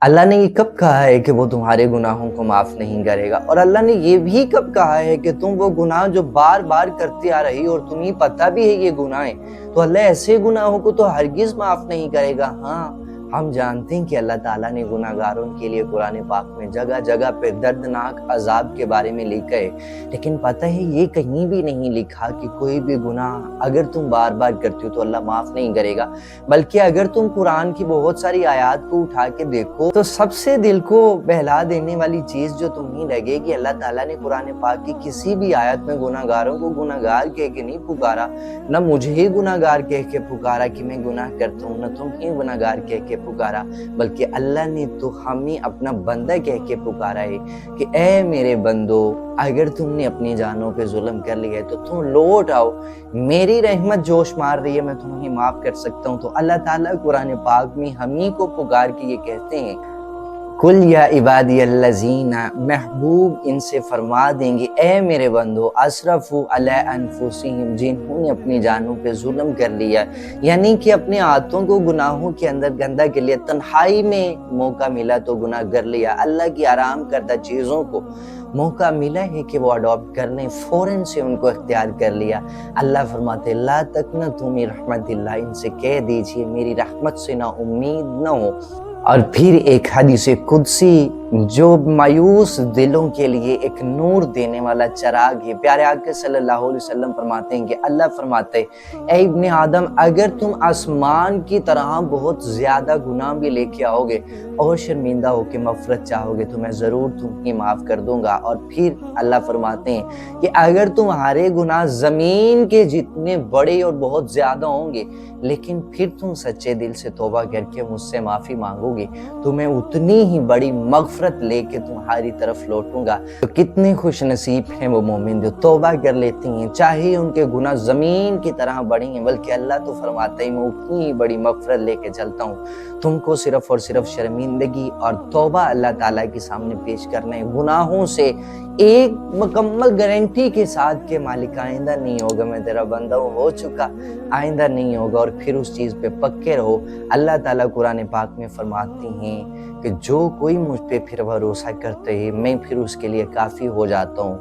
अल्लाह ने ये कब कहा है कि वो तुम्हारे गुनाहों को माफ़ नहीं करेगा? और अल्लाह ने ये भी कब कहा है कि तुम वो गुनाह जो बार बार करते आ रही और तुम्हें पता भी है ये गुनाह है, तो अल्लाह ऐसे गुनाहों को तो हरगिज़ माफ़ नहीं करेगा। हाँ, हम जानते हैं कि अल्लाह ताला ने गुनाहगारों के लिए कुरान पाक में जगह जगह पे दर्दनाक अजाब के बारे में लिखा है, लेकिन पता है ये कहीं भी नहीं लिखा कि कोई भी गुनाह अगर तुम बार बार करते हो तो अल्लाह माफ़ नहीं करेगा। बल्कि अगर तुम कुरान की बहुत सारी आयत को उठा के देखो तो सबसे दिल को बहला देने वाली चीज़ जो तुम्हें लगेगी, अल्लाह ताला ने कुरान पाक की किसी भी आयत में गुनाहगारों को गुनाहगार कह के नहीं पुकारा, न मुझे ही गुनाहगार कह के पुकारा कि मैं गुनाह करता हूँ, न तुम ही गुनाहगार कह के पुकारा, बल्कि अल्लाह ने तो हमें अपना बंदा कह के पुकारा है कि ए मेरे बंदो, अगर तुमने अपनी जानों पे जुल्म कर लिया है तो तुम लौट आओ, मेरी रहमत जोश मार रही है, मैं तुम्हें माफ़ कर सकता हूँ। तो अल्लाह ताला कुरान पाक में हमी को पुकार के ये कहते हैं, कुल या इबादी अल्लज़ीना, महबूब इनसे फरमा देंगे ए मेरे बंदो, असरफू अला अनफुसिहिम, जिन्होंने अपनी जानों पे जुल्म कर लिया, यानी कि अपने हाथों को गुनाहों के अंदर गंदा कर लिया, तन्हाई में मौका मिला तो गुनाह कर लिया, अल्लाह की आराम करदा चीज़ों को मौका मिला है कि वो अडॉप्ट कर लें, फ़ौरन से उनको इख्तियार कर लिया। अल्लाह फरमाते ला तक़नतू मिन रहमतिल्लाह, इनसे कह दीजिए मेरी रहमत से ना उम्मीद न हो। और फिर एक हदीस कुदसी जो मायूस दिलों के लिए एक नूर देने वाला चिराग है, प्यारे आका सल्लल्लाहु अलैहि वसल्लम फरमाते हैं कि अल्लाह फरमाते ऐ इब्ने आदम, अगर तुम आसमान की तरह बहुत ज़्यादा गुनाह भी लेके आओगे और शर्मिंदा होकर मग़फ़िरत चाहोगे तो मैं ज़रूर तुम्हें माफ़ कर दूंगा। और फिर अल्लाह फरमाते हैं कि अगर तुम्हारे गुनाह ज़मीन के जितने बड़े और बहुत ज़्यादा होंगे, लेकिन फिर तुम सच्चे दिल से तौबा करके मुझसे माफ़ी मांगोगे तो मैं उतनी ही बड़ी मग़फ़िरत लेके तुम्हारी तरफ लौटूंगा। तो कितने खुश नसीब हैं वो मोमिन जो तौबा कर लेती हैं, चाहे उनके गुनाह ज़मीन की तरह बड़ी हैं, बल्कि अल्लाह तो फरमाता है मैं उतनी ही बड़ी मग़फ़िरत लेके चलता हूँ। तुमको सिर्फ़ और सिर्फ शर्मिंदगी और तौबा अल्लाह ताला के सामने पेश करना है, गुनाहों से एक मुकम्मल गारंटी के साथ के मालिक आइंदा नहीं होगा, मैं तेरा बंदा हो चुका, आइंदा नहीं होगा। और फिर उस चीज़ पे पक्के रहो। अल्लाह ताला कुरान पाक में फरमाती हैं कि जो कोई मुझ पे फिर भरोसा करते हैं मैं फिर उसके लिए काफ़ी हो जाता हूँ।